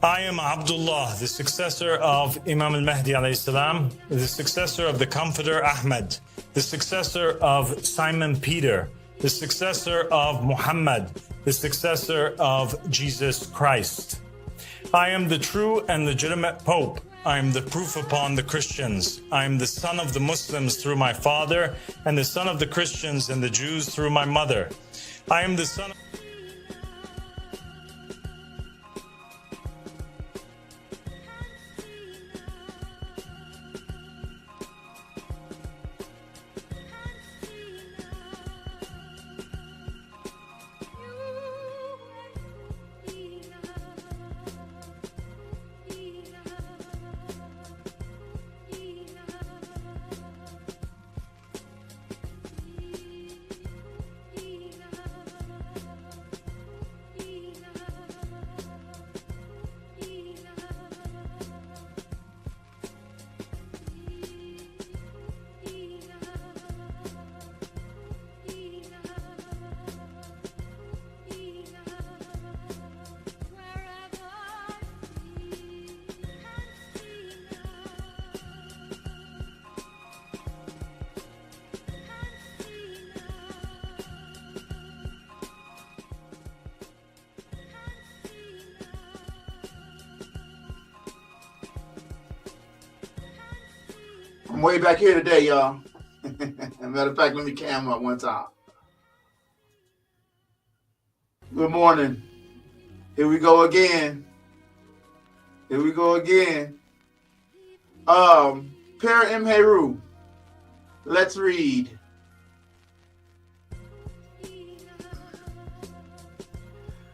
I am Abdullah, the successor of Imam al-Mahdi alayhi salam, the successor of the Comforter Ahmed, the successor of Simon Peter, the successor of Muhammad, the successor of Jesus Christ. I am the true and legitimate Pope. I am the proof upon the Christians. I am the son of the Muslims through my father, and the son of the Christians and the Jews through my mother. I am the son of I'm way back here today, y'all. Matter of fact, let me cam up one time. Good morning. Here we go again. Here we go again. Per M. Heru. Let's read.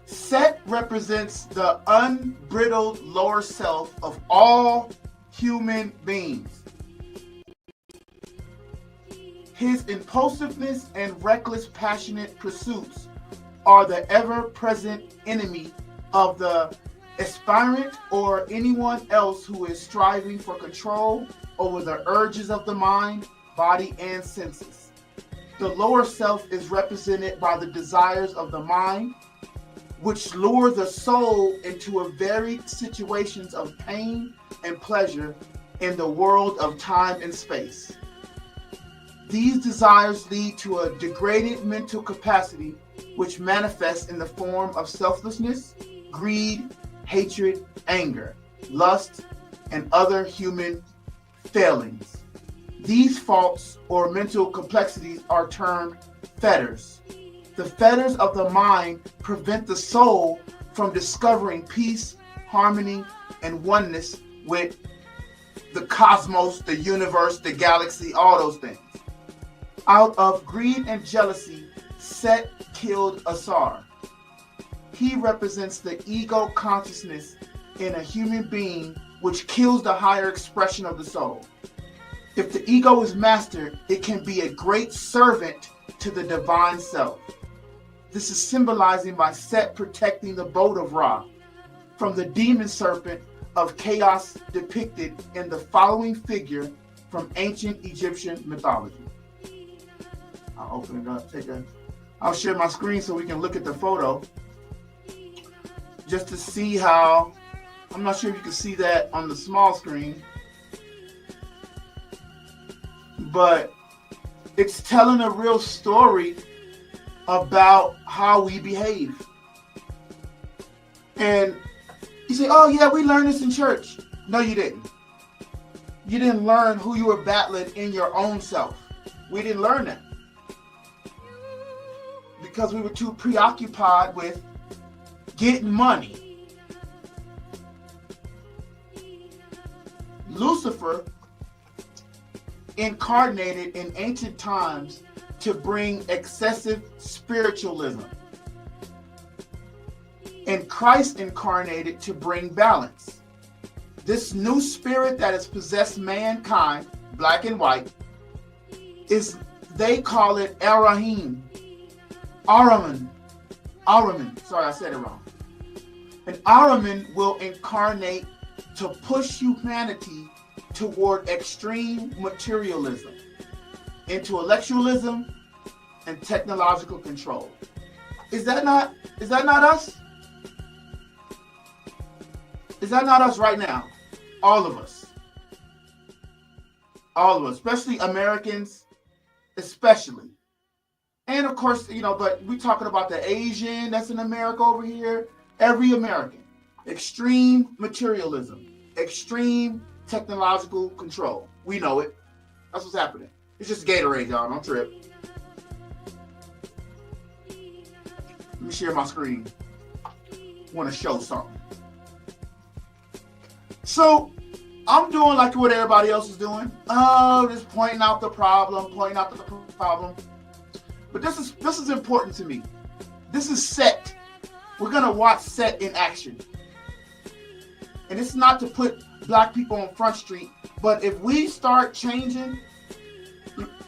Set represents the unbridled lower self of all human beings. His impulsiveness and reckless, passionate pursuits are the ever-present enemy of the aspirant or anyone else who is striving for control over the urges of the mind, body, and senses. The lower self is represented by the desires of the mind, which lure the soul into a varied situations of pain and pleasure in the world of time and space. These desires lead to a degraded mental capacity, which manifests in the form of selflessness, greed, hatred, anger, lust, and other human failings. These faults or mental complexities are termed fetters. The fetters of the mind prevent the soul from discovering peace, harmony, and oneness with the cosmos, the universe, the galaxy, all those things. Out of greed and jealousy, Set killed Asar. He represents the ego consciousness in a human being, which kills the higher expression of the soul. If the ego is mastered, it can be a great servant to the divine self. This is symbolizing by Set protecting the boat of Ra from the demon serpent of chaos depicted in the following figure from ancient Egyptian mythology. I'll open it up, I'll share my screen so we can look at the photo just to see how, I'm not sure if you can see that on the small screen, but it's telling a real story about how we behave. And you say, oh yeah, we learned this in church. No, you didn't. You didn't learn who you were battling in your own self. We didn't learn that, because we were too preoccupied with getting money. Lucifer incarnated in ancient times to bring excessive spiritualism, and Christ incarnated to bring balance. This new spirit that has possessed mankind, black and white, is, they call it Arahim. Ahriman, sorry, I said it wrong. And Ahriman will incarnate to push humanity toward extreme materialism, intellectualism, and technological control. Is that not us? Is that not us right now? All of us. All of us, especially Americans, especially. And of course, but we're talking about the Asian that's in America over here. Every American. Extreme materialism. Extreme technological control. We know it. That's what's happening. It's just Gatorade, y'all. Don't trip. Let me share my screen. Want to show something. So, I'm doing like what everybody else is doing. Oh, just pointing out the problem. But this is important to me. This is Set. We're gonna watch Set in action. And it's not to put black people on Front Street, but if we start changing,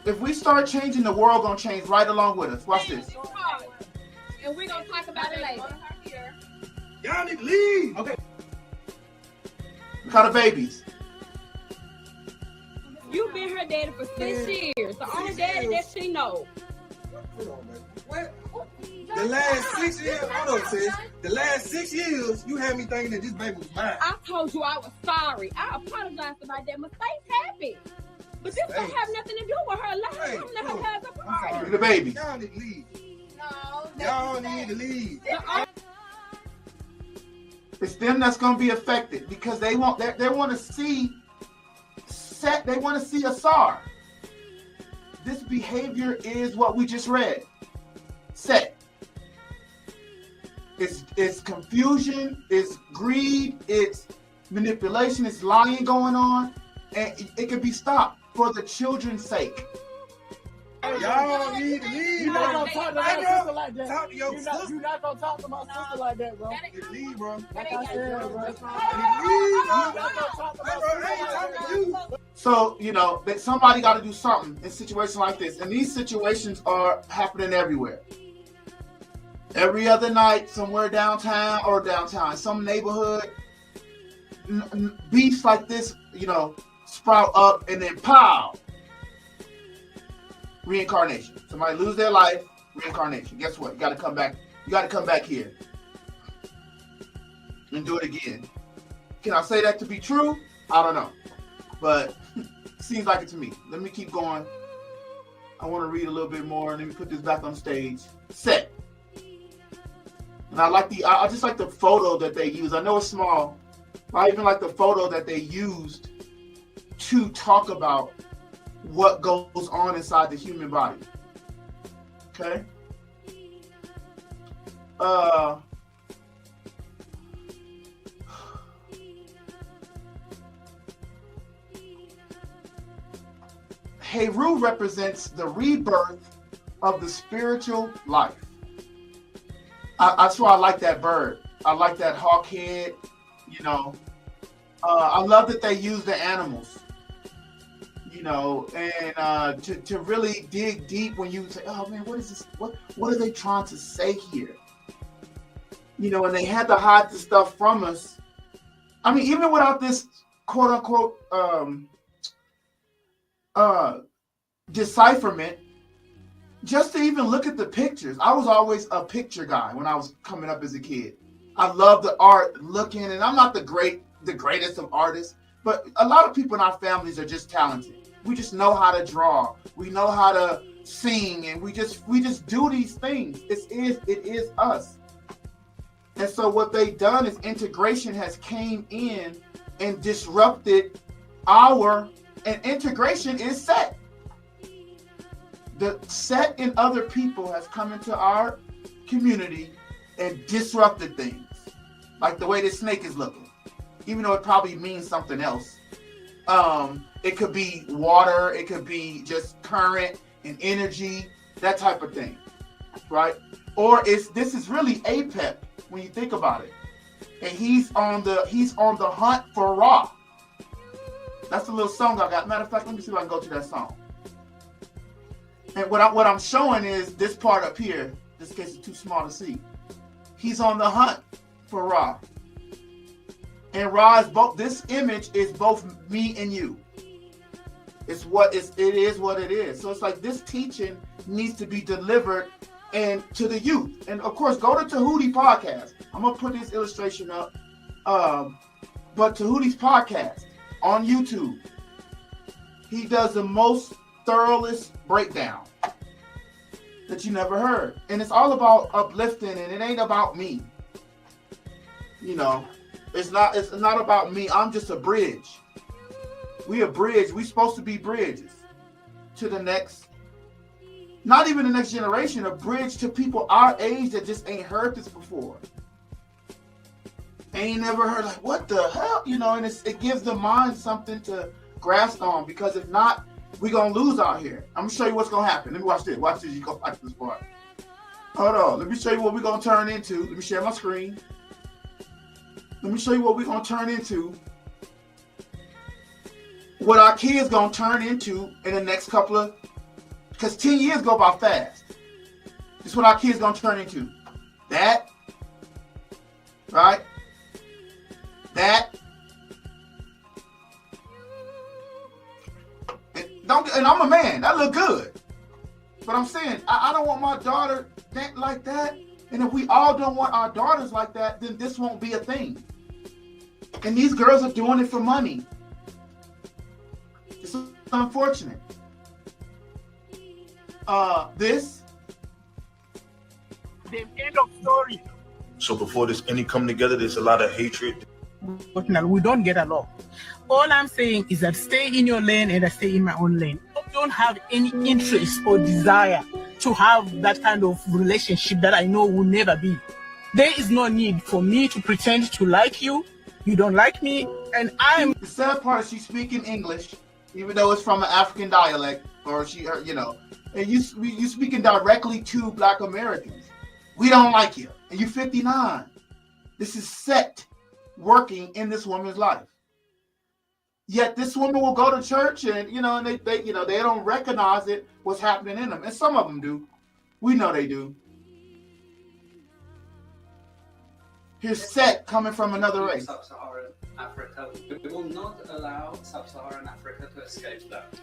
the world gonna change right along with us. Watch this. And we're gonna talk about it later. Y'all need to leave. Okay. Look how the babies. You've been her daddy for 6 years. The only daddy that she knows. Hold on, man. What? The last 6 years, hold on, sis. The last 6 years, you had me thinking that this baby was mine. I told you I was sorry. I apologized about that. Mistakes happen. But this don't have nothing to do with her life. Hey, I'm letting her apart. Look at the baby. Y'all need to leave. No. Y'all need to leave. It's them that's gonna be affected because they want to see Set. They want to see Asar. This behavior is what we just read. Set. It's confusion. It's greed. It's manipulation. It's lying going on, and it can be stopped for the children's sake. Y'all need to leave. You're not gonna talk to my sister like that. Talk to your You're sister. not gonna talk to my sister like that, bro. Just leave, bro. Like I said, bro. Leave, bro. You're not gonna talk to my Hey, bro, I ain't sister talking like to that. you. So that somebody got to do something in situations like this, and these situations are happening everywhere. Every other night, somewhere downtown, some neighborhood, beefs like this, sprout up, and then pow. Reincarnation. Somebody lose their life, reincarnation. Guess what? You got to come back. You got to come back here and do it again. Can I say that to be true? I don't know, but seems like it to me. Let me keep going. I want to read a little bit more. Let me put this back on stage. Set. And I just like the photo that they use. I know it's small. I even like the photo that they used to talk about what goes on inside the human body. Okay. Heru represents the rebirth of the spiritual life. That's why I like that bird. I like that hawk head. I love that they use the animals. And to really dig deep when you say, oh man, what is this? What are they trying to say here? And they had to hide the stuff from us. I mean, even without this quote unquote decipherment, just to even look at the pictures. I was always a picture guy when I was coming up as a kid. I love the art, looking, and I'm not the greatest of artists, but a lot of people in our families are just talented. We just know how to draw. We know how to sing, and we just do these things. It is us. And so what they've done is integration has came in and disrupted and integration is Set. The Set in other people has come into our community and disrupted things. Like the way this snake is looking. Even though it probably means something else. It could be water, it could be just current and energy, that type of thing. Right? Or this is really Apep when you think about it. And he's on the hunt for Ra. That's the little song I got. Matter of fact, let me see if I can go to that song. And what I'm showing is this part up here. This case is too small to see. He's on the hunt for Ra. And Ra is both. This image is both me and you. It is what it is. So it's like this teaching needs to be delivered and to the youth. And of course, go to Tahuti podcast. I'm gonna put this illustration up. But Tahuti's podcast on YouTube, he does the most thoroughest breakdown that you never heard. And it's all about uplifting, and it ain't about me. You know, it's not about me. I'm just a bridge. We a bridge. We supposed to be bridges to the next, not even the next generation, a bridge to people our age that just ain't heard this before. Ain't never heard, like, what the hell? You know, and it gives the mind something to grasp on, because if not, we're going to lose out here. I'm going to show you what's going to happen. Let me watch this. Watch this. You go watch this part. Hold on. Let me show you what we're going to turn into. Let me share my screen. Let me show you what we're going to turn into. What our kids going to turn into in the next couple of, because 10 years go by fast. This is what our kids going to turn into. That, right? That. And I'm a man. That look good. But I'm saying, I don't want my daughter like that. And if we all don't want our daughters like that, then this won't be a thing. And these girls are doing it for money. It's unfortunate. This. The end of story. So before this any come together, there's a lot of hatred. We don't get along. All I'm saying is that stay in your lane and I stay in my own lane. I don't have any interest or desire to have that kind of relationship that I know will never be. There is no need for me to pretend to like you. You don't like me, and I'm. The sad part is she's speaking English, even though it's from an African dialect, or you know, and you speaking directly to Black Americans. We don't like you, and you're 59. This is set working in this woman's life. Yet this woman will go to church, and you know, and they don't recognize it, what's happening in them, and some of them do. We know they do. Here's Set coming from another race. Sub-Saharan Africa. We will not allow Sub-Saharan Africa to escape that.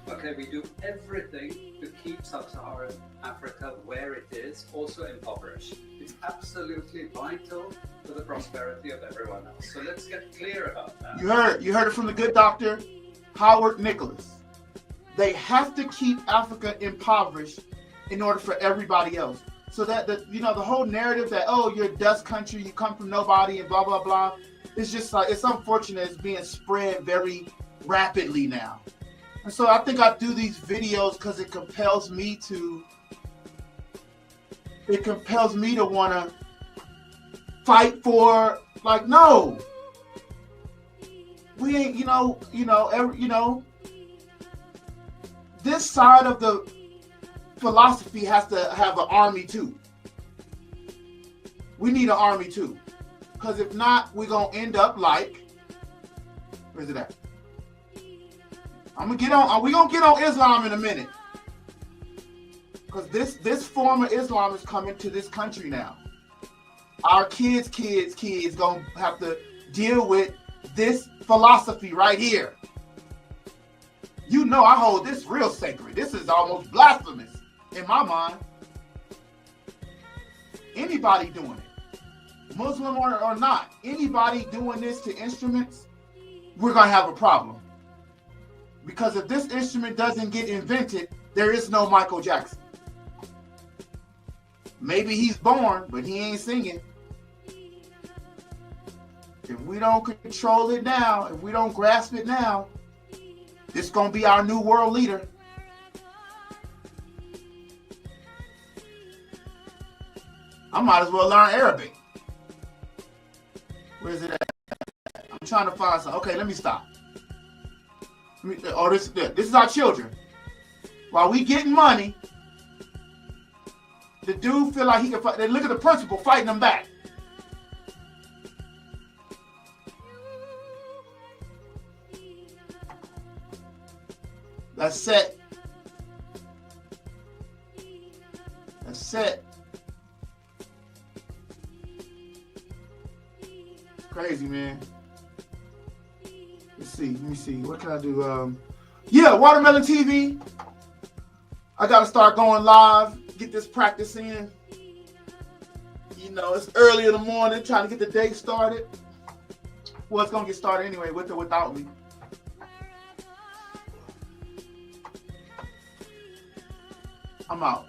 Okay, we do everything to keep Sub-Saharan Africa where it is, also impoverished. It's absolutely vital for the prosperity of everyone else. So let's get clear about that. You heard it from the good doctor, Howard Nicholas. They have to keep Africa impoverished in order for everybody else. So that the whole narrative that, oh, you're a dust country, you come from nobody, and blah blah blah, it's just like, it's unfortunate it's being spread very rapidly now. And so I think I do these videos because it compels me to want to fight for, like, no, we ain't, this side of the philosophy has to have an army too. We need an army too, because if not, we're gonna end up like, where's it at? We're gonna get on Islam in a minute, because this form of Islam is coming to this country now. Our kids gonna have to deal with this philosophy right here. You know, I hold this real sacred. This is almost blasphemous in my mind. Anybody doing it, Muslim or not, anybody doing this to instruments, we're gonna have a problem. Because if this instrument doesn't get invented, there is no Michael Jackson. Maybe he's born, but he ain't singing. If we don't control it now, if we don't grasp it now, this is gonna be our new world leader. I might as well learn Arabic. Where is it at? I'm trying to find something. Okay, let me stop. This is our children. While we getting money, the dude feel like he can fight. They look at the principal fighting them back. That's Set. That's Set. It's crazy, man. Let's see. Let me see. What can I do? Yeah, Watermelon TV. I got to start going live. Get this practice in. You know, it's early in the morning, trying to get the day started. Well, it's gonna get started anyway, with or without me. I'm out.